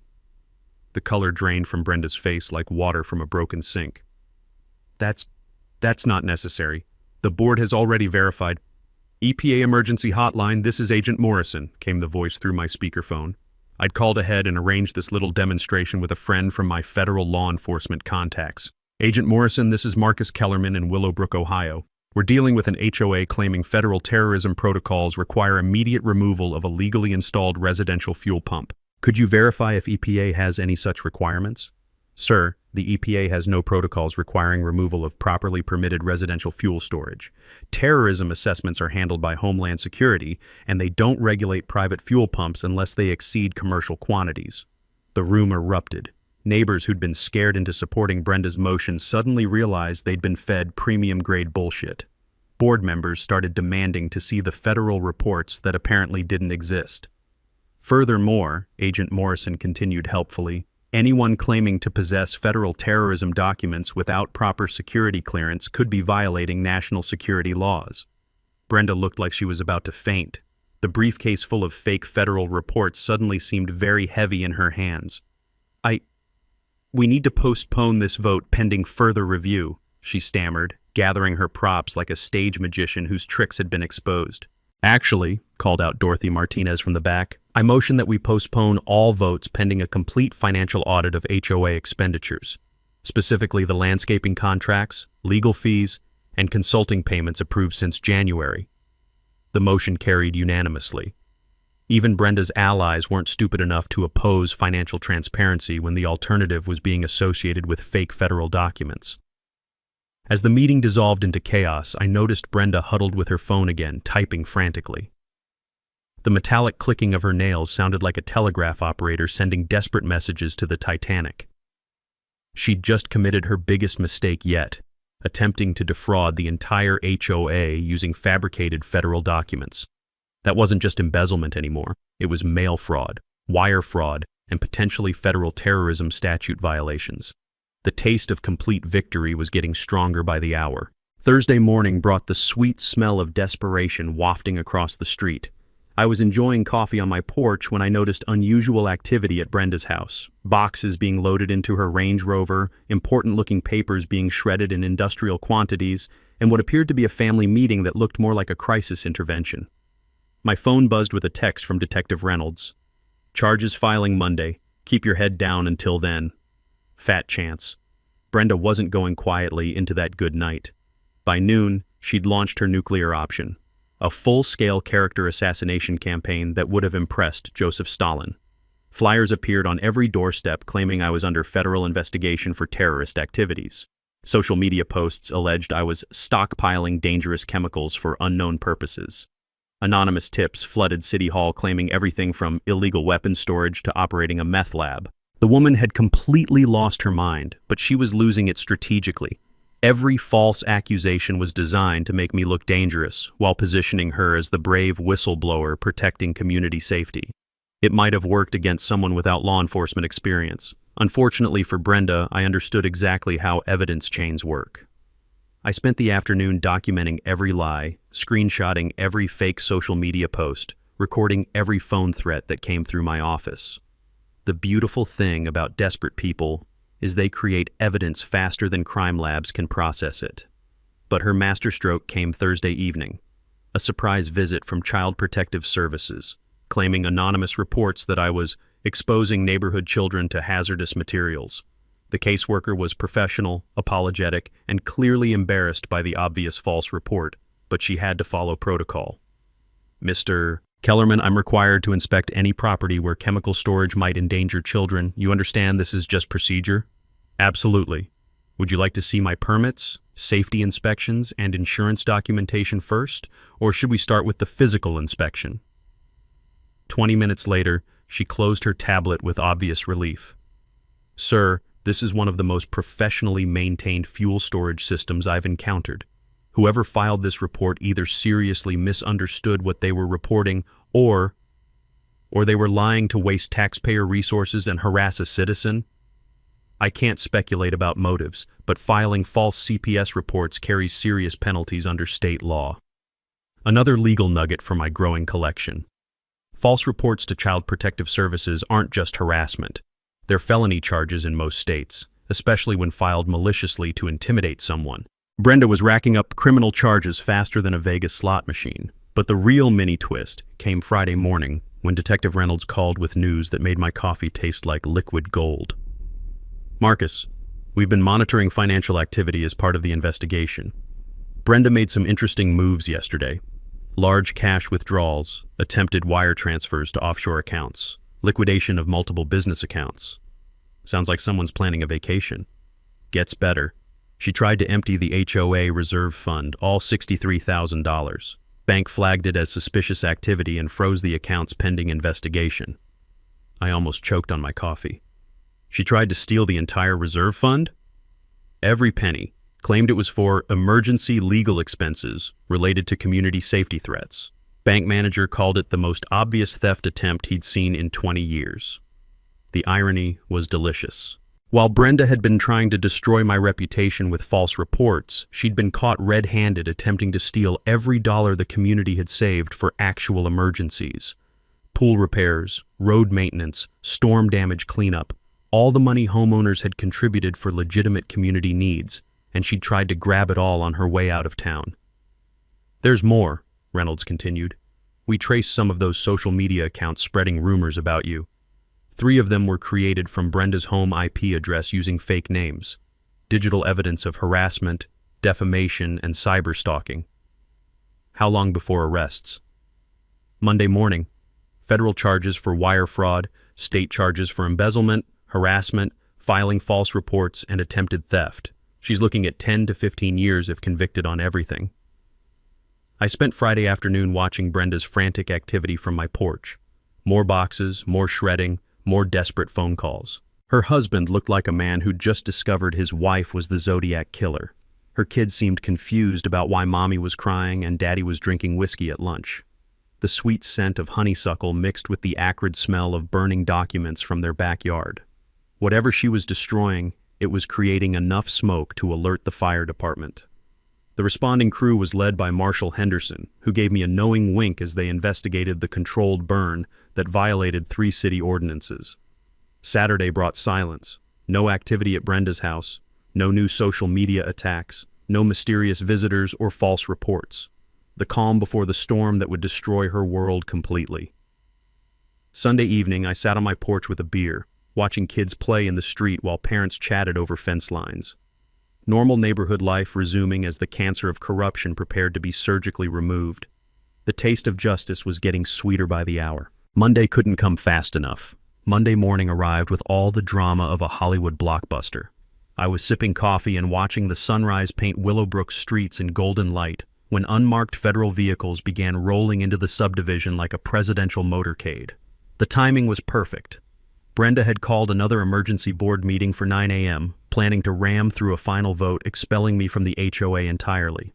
The color drained from Brenda's face like water from a broken sink. That's not necessary. The board has already verified. EPA Emergency Hotline, this is Agent Morrison, came the voice through my speakerphone. I'd called ahead and arranged this little demonstration with a friend from my federal law enforcement contacts. Agent Morrison, this is Marcus Kellerman in Willowbrook, Ohio. We're dealing with an HOA claiming federal terrorism protocols require immediate removal of a legally installed residential fuel pump. Could you verify if EPA has any such requirements? Sir, the EPA has no protocols requiring removal of properly permitted residential fuel storage. Terrorism assessments are handled by Homeland Security, and they don't regulate private fuel pumps unless they exceed commercial quantities. The room erupted. Neighbors who'd been scared into supporting Brenda's motion suddenly realized they'd been fed premium-grade bullshit. Board members started demanding to see the federal reports that apparently didn't exist. Furthermore, Agent Morrison continued helpfully, anyone claiming to possess federal terrorism documents without proper security clearance could be violating national security laws. Brenda looked like she was about to faint. The briefcase full of fake federal reports suddenly seemed very heavy in her hands. We need to postpone this vote pending further review, she stammered, gathering her props like a stage magician whose tricks had been exposed. Actually, called out Dorothy Martinez from the back, I motion that we postpone all votes pending a complete financial audit of HOA expenditures, specifically the landscaping contracts, legal fees, and consulting payments approved since January. The motion carried unanimously. Even Brenda's allies weren't stupid enough to oppose financial transparency when the alternative was being associated with fake federal documents. As the meeting dissolved into chaos, I noticed Brenda huddled with her phone again, typing frantically. The metallic clicking of her nails sounded like a telegraph operator sending desperate messages to the Titanic. She'd just committed her biggest mistake yet, attempting to defraud the entire HOA using fabricated federal documents. That wasn't just embezzlement anymore. It was mail fraud, wire fraud, and potentially federal terrorism statute violations. The taste of complete victory was getting stronger by the hour. Thursday morning brought the sweet smell of desperation wafting across the street. I was enjoying coffee on my porch when I noticed unusual activity at Brenda's house. Boxes being loaded into her Range Rover, important-looking papers being shredded in industrial quantities, and what appeared to be a family meeting that looked more like a crisis intervention. My phone buzzed with a text from Detective Reynolds. Charges filing Monday. Keep your head down until then. Fat chance. Brenda wasn't going quietly into that good night. By noon, she'd launched her nuclear option. A full-scale character assassination campaign that would have impressed Joseph Stalin. Flyers appeared on every doorstep claiming I was under federal investigation for terrorist activities. Social media posts alleged I was stockpiling dangerous chemicals for unknown purposes. Anonymous tips flooded City Hall claiming everything from illegal weapons storage to operating a meth lab. The woman had completely lost her mind, but she was losing it strategically. Every false accusation was designed to make me look dangerous, while positioning her as the brave whistleblower protecting community safety. It might have worked against someone without law enforcement experience. Unfortunately for Brenda, I understood exactly how evidence chains work. I spent the afternoon documenting every lie, screenshotting every fake social media post, recording every phone threat that came through my office. The beautiful thing about desperate people is they create evidence faster than crime labs can process it. But her masterstroke came Thursday evening. A surprise visit from Child Protective Services, claiming anonymous reports that I was exposing neighborhood children to hazardous materials. The caseworker was professional, apologetic, and clearly embarrassed by the obvious false report, but she had to follow protocol. Mr. Kellerman, I'm required to inspect any property where chemical storage might endanger children. You understand this is just procedure? Absolutely. Would you like to see my permits, safety inspections, and insurance documentation first, or should we start with the physical inspection? 20 minutes later, she closed her tablet with obvious relief. Sir, this is one of the most professionally maintained fuel storage systems I've encountered. Whoever filed this report either seriously misunderstood what they were reporting or they were lying to waste taxpayer resources and harass a citizen. I can't speculate about motives, but filing false CPS reports carries serious penalties under state law. Another legal nugget for my growing collection. False reports to Child Protective Services aren't just harassment. They're felony charges in most states, especially when filed maliciously to intimidate someone. Brenda was racking up criminal charges faster than a Vegas slot machine. But the real mini twist came Friday morning when Detective Reynolds called with news that made my coffee taste like liquid gold. Marcus, we've been monitoring financial activity as part of the investigation. Brenda made some interesting moves yesterday. Large cash withdrawals, attempted wire transfers to offshore accounts, liquidation of multiple business accounts. Sounds like someone's planning a vacation. Gets better. She tried to empty the HOA reserve fund, all $63,000. Bank flagged it as suspicious activity and froze the accounts pending investigation. I almost choked on my coffee. She tried to steal the entire reserve fund? Every penny. Claimed it was for emergency legal expenses related to community safety threats. Bank manager called it the most obvious theft attempt he'd seen in 20 years. The irony was delicious. While Brenda had been trying to destroy my reputation with false reports, she'd been caught red-handed attempting to steal every dollar the community had saved for actual emergencies. Pool repairs, road maintenance, storm damage cleanup, all the money homeowners had contributed for legitimate community needs, and she'd tried to grab it all on her way out of town. There's more, Reynolds continued. We traced some of those social media accounts spreading rumors about you. 3 of them were created from Brenda's home IP address using fake names. Digital evidence of harassment, defamation, and cyberstalking. How long before arrests? Monday morning. Federal charges for wire fraud, state charges for embezzlement, harassment, filing false reports, and attempted theft. She's looking at 10 to 15 years if convicted on everything. I spent Friday afternoon watching Brenda's frantic activity from my porch. More boxes, more shredding, more desperate phone calls. Her husband looked like a man who'd just discovered his wife was the Zodiac killer. Her kids seemed confused about why mommy was crying and daddy was drinking whiskey at lunch. The sweet scent of honeysuckle mixed with the acrid smell of burning documents from their backyard. Whatever she was destroying, it was creating enough smoke to alert the fire department. The responding crew was led by Marshal Henderson, who gave me a knowing wink as they investigated the controlled burn that violated 3 city ordinances. Saturday brought silence. No activity at Brenda's house, no new social media attacks, no mysterious visitors or false reports. The calm before the storm that would destroy her world completely. Sunday evening, I sat on my porch with a beer, watching kids play in the street while parents chatted over fence lines. Normal neighborhood life resuming as the cancer of corruption prepared to be surgically removed. The taste of justice was getting sweeter by the hour. Monday couldn't come fast enough. Monday morning arrived with all the drama of a Hollywood blockbuster. I was sipping coffee and watching the sunrise paint Willowbrook streets in golden light when unmarked federal vehicles began rolling into the subdivision like a presidential motorcade. The timing was perfect. Brenda had called another emergency board meeting for 9 a.m., planning to ram through a final vote expelling me from the HOA entirely.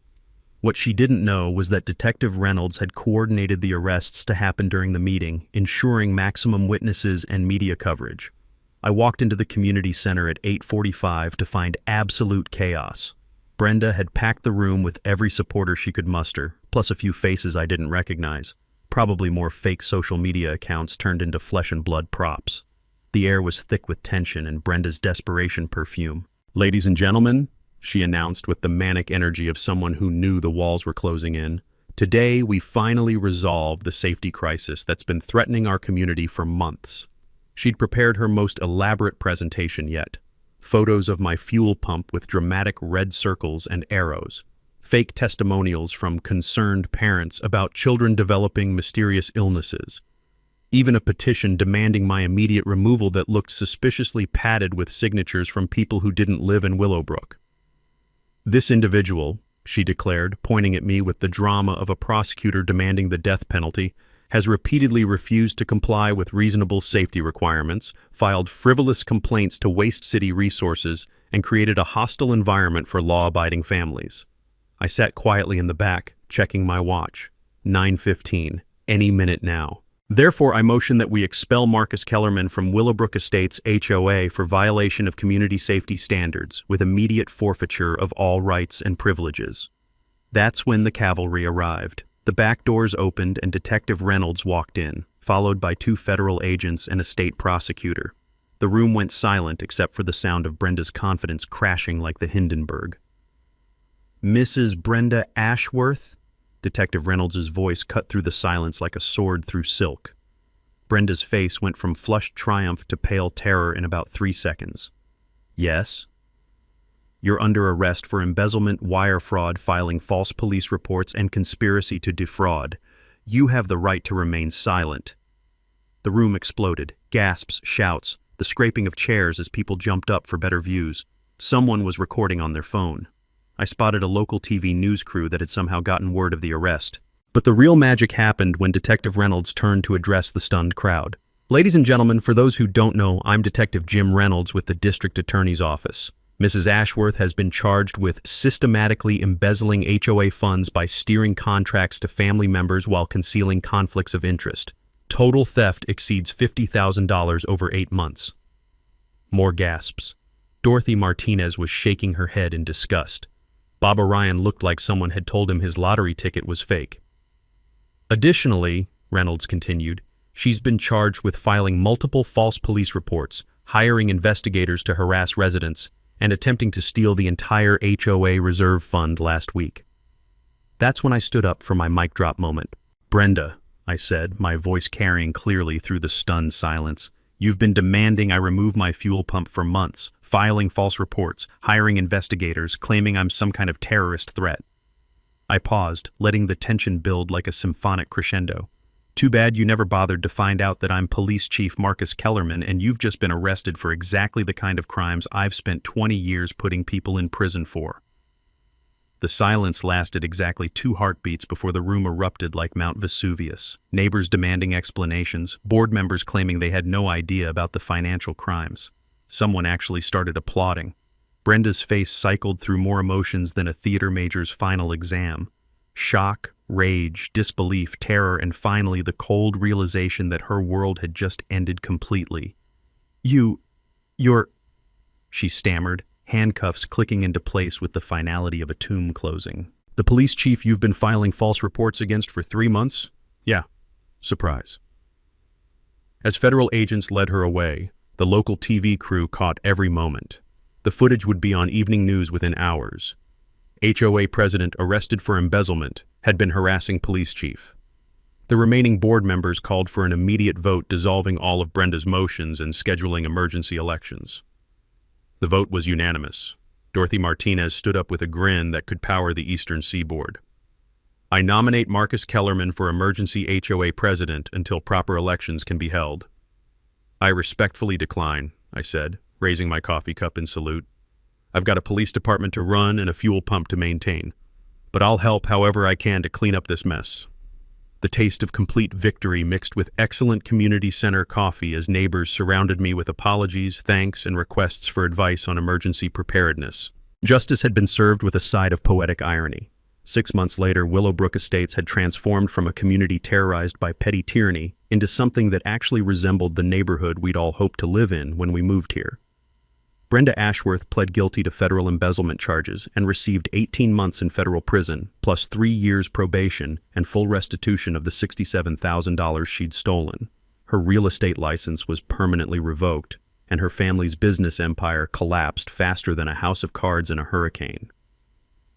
What she didn't know was that Detective Reynolds had coordinated the arrests to happen during the meeting, ensuring maximum witnesses and media coverage. I walked into the community center at 8:45 to find absolute chaos. Brenda had packed the room with every supporter she could muster, plus a few faces I didn't recognize. Probably more fake social media accounts turned into flesh and blood props. The air was thick with tension and Brenda's desperation perfume. "Ladies and gentlemen," she announced with the manic energy of someone who knew the walls were closing in, "today we finally resolved the safety crisis that's been threatening our community for months." She'd prepared her most elaborate presentation yet. Photos of my fuel pump with dramatic red circles and arrows. Fake testimonials from concerned parents about children developing mysterious illnesses. Even a petition demanding my immediate removal that looked suspiciously padded with signatures from people who didn't live in Willowbrook. "This individual," she declared, pointing at me with the drama of a prosecutor demanding the death penalty, "has repeatedly refused to comply with reasonable safety requirements, filed frivolous complaints to waste city resources, and created a hostile environment for law-abiding families." I sat quietly in the back, checking my watch. 9:15, any minute now. "Therefore, I motion that we expel Marcus Kellerman from Willowbrook Estates HOA for violation of community safety standards, with immediate forfeiture of all rights and privileges." That's when the cavalry arrived. The back doors opened and Detective Reynolds walked in, followed by 2 federal agents and a state prosecutor. The room went silent except for the sound of Brenda's confidence crashing like the Hindenburg. "Mrs. Brenda Ashworth?" Detective Reynolds' voice cut through the silence like a sword through silk. Brenda's face went from flushed triumph to pale terror in about 3 seconds. "Yes?" "You're under arrest for embezzlement, wire fraud, filing false police reports, and conspiracy to defraud. You have the right to remain silent." The room exploded. Gasps, shouts, the scraping of chairs as people jumped up for better views. Someone was recording on their phone. I spotted a local TV news crew that had somehow gotten word of the arrest. But the real magic happened when Detective Reynolds turned to address the stunned crowd. "Ladies and gentlemen, for those who don't know, I'm Detective Jim Reynolds with the District Attorney's Office. Mrs. Ashworth has been charged with systematically embezzling HOA funds by steering contracts to family members while concealing conflicts of interest. Total theft exceeds $50,000 over 8 months. More gasps. Dorothy Martinez was shaking her head in disgust. Bob Orion looked like someone had told him his lottery ticket was fake. Additionally, Reynolds continued, she's been charged with filing multiple false police reports, hiring investigators to harass residents, and attempting to steal the entire HOA reserve fund last week. That's when I stood up for my mic drop moment. "Brenda," I said, my voice carrying clearly through the stunned silence, "you've been demanding I remove my fuel pump for months, filing false reports, hiring investigators, claiming I'm some kind of terrorist threat." I paused, letting the tension build like a symphonic crescendo. "Too bad you never bothered to find out that I'm Police Chief Marcus Kellerman and you've just been arrested for exactly the kind of crimes I've spent 20 years putting people in prison for." The silence lasted exactly 2 heartbeats before the room erupted like Mount Vesuvius. Neighbors demanding explanations, board members claiming they had no idea about the financial crimes. Someone actually started applauding. Brenda's face cycled through more emotions than a theater major's final exam. Shock, rage, disbelief, terror, and finally the cold realization that her world had just ended completely. You're, she stammered, handcuffs clicking into place with the finality of a tomb closing. "The police chief you've been filing false reports against for 3 months? Yeah. Surprise." As federal agents led her away, the local TV crew caught every moment. The footage would be on evening news within hours. HOA president arrested for embezzlement had been harassing police chief. The remaining board members called for an immediate vote dissolving all of Brenda's motions and scheduling emergency elections. The vote was unanimous. Dorothy Martinez stood up with a grin that could power the eastern seaboard. I nominate Marcus Kellerman for emergency HOA president until proper elections can be held. I respectfully decline, I said, raising my coffee cup in salute. I've got a police department to run and a fuel pump to maintain, but I'll help however I can to clean up this mess. The taste of complete victory mixed with excellent community center coffee as neighbors surrounded me with apologies, thanks, and requests for advice on emergency preparedness. Justice had been served with a side of poetic irony. 6 months later, Willowbrook Estates had transformed from a community terrorized by petty tyranny into something that actually resembled the neighborhood we'd all hoped to live in when we moved here. Brenda Ashworth pled guilty to federal embezzlement charges and received 18 months in federal prison, plus 3 years probation and full restitution of the $67,000 she'd stolen. Her real estate license was permanently revoked, and her family's business empire collapsed faster than a house of cards in a hurricane.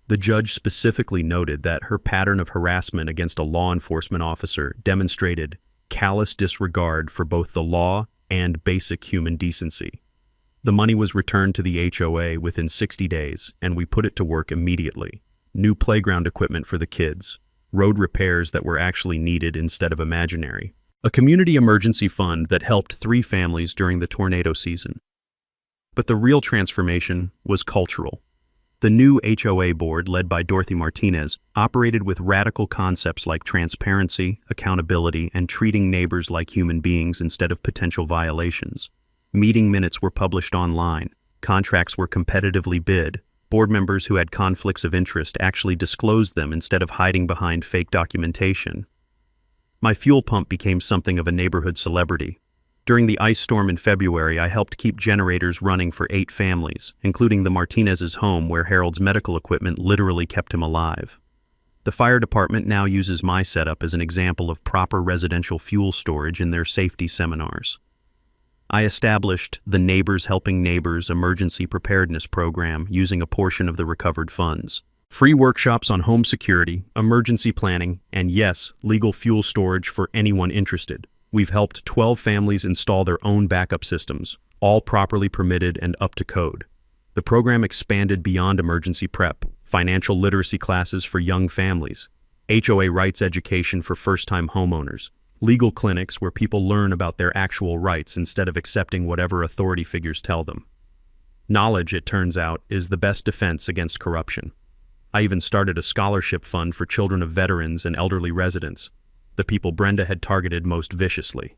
The judge specifically noted that her pattern of harassment against a law enforcement officer demonstrated callous disregard for both the law and basic human decency. The money was returned to the HOA within 60 days, and we put it to work immediately. New playground equipment for the kids, road repairs that were actually needed instead of imaginary, a community emergency fund that helped 3 families during the tornado season. But the real transformation was cultural. The new HOA board, led by Dorothy Martinez, operated with radical concepts like transparency, accountability, and treating neighbors like human beings instead of potential violations. Meeting minutes were published online. Contracts were competitively bid. Board members who had conflicts of interest actually disclosed them instead of hiding behind fake documentation. My fuel pump became something of a neighborhood celebrity. During the ice storm in February, I helped keep generators running for 8 families, including the Martinez's home where Harold's medical equipment literally kept him alive. The fire department now uses my setup as an example of proper residential fuel storage in their safety seminars. I established the Neighbors Helping Neighbors emergency preparedness program using a portion of the recovered funds. Free workshops on home security, emergency planning, and yes, legal fuel storage for anyone interested. We've helped 12 families install their own backup systems, all properly permitted and up to code. The program expanded beyond emergency prep, financial literacy classes for young families, HOA rights education for first-time homeowners, legal clinics where people learn about their actual rights instead of accepting whatever authority figures tell them. Knowledge, it turns out, is the best defense against corruption. I even started a scholarship fund for children of veterans and elderly residents, the people Brenda had targeted most viciously.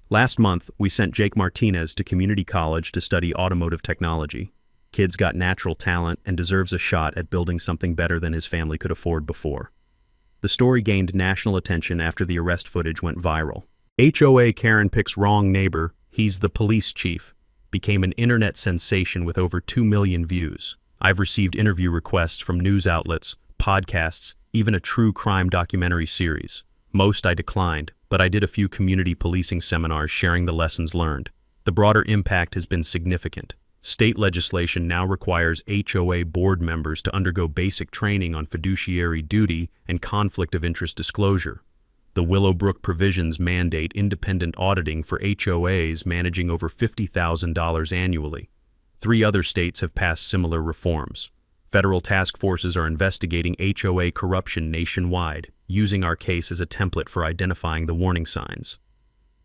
Last month, we sent Jake Martinez to community college to study automotive technology. Kid's got natural talent and deserves a shot at building something better than his family could afford before. The story gained national attention after the arrest footage went viral. HOA Karen picks wrong neighbor, he's the police chief, became an internet sensation with over 2 million views. I've received interview requests from news outlets, podcasts, even a true crime documentary series. Most I declined, but I did a few community policing seminars sharing the lessons learned. The broader impact has been significant. State legislation now requires HOA board members to undergo basic training on fiduciary duty and conflict of interest disclosure. The Willowbrook provisions mandate independent auditing for HOAs managing over $50,000 annually. 3 other states have passed similar reforms. Federal task forces are investigating HOA corruption nationwide, using our case as a template for identifying the warning signs.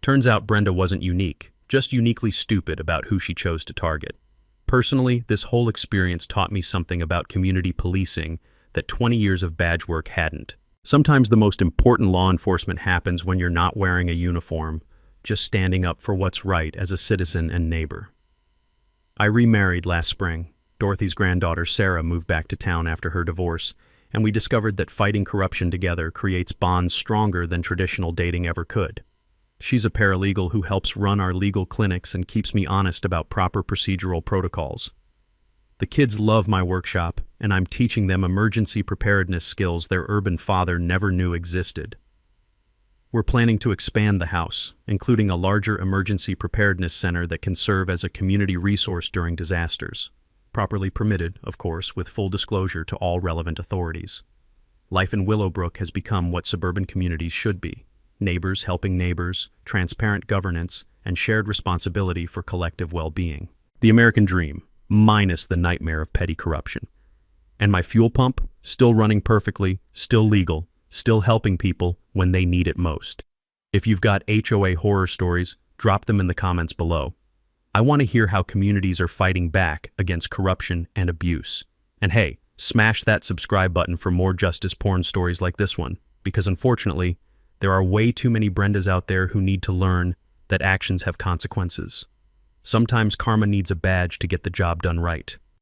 Turns out Brenda wasn't unique, just uniquely stupid about who she chose to target. Personally, this whole experience taught me something about community policing that 20 years of badge work hadn't. Sometimes the most important law enforcement happens when you're not wearing a uniform, just standing up for what's right as a citizen and neighbor. I remarried last spring. Dorothy's granddaughter Sarah moved back to town after her divorce, and we discovered that fighting corruption together creates bonds stronger than traditional dating ever could. She's a paralegal who helps run our legal clinics and keeps me honest about proper procedural protocols. The kids love my workshop, and I'm teaching them emergency preparedness skills their urban father never knew existed. We're planning to expand the house, including a larger emergency preparedness center that can serve as a community resource during disasters. Properly permitted, of course, with full disclosure to all relevant authorities. Life in Willowbrook has become what suburban communities should be. Neighbors helping neighbors, transparent governance, and shared responsibility for collective well-being. The American dream, minus the nightmare of petty corruption. And my fuel pump, still running perfectly, still legal, still helping people when they need it most. If you've got HOA horror stories, drop them in the comments below. I want to hear how communities are fighting back against corruption and abuse. And hey, smash that subscribe button for more justice porn stories like this one, because unfortunately, there are way too many Brendas out there who need to learn that actions have consequences. Sometimes karma needs a badge to get the job done right.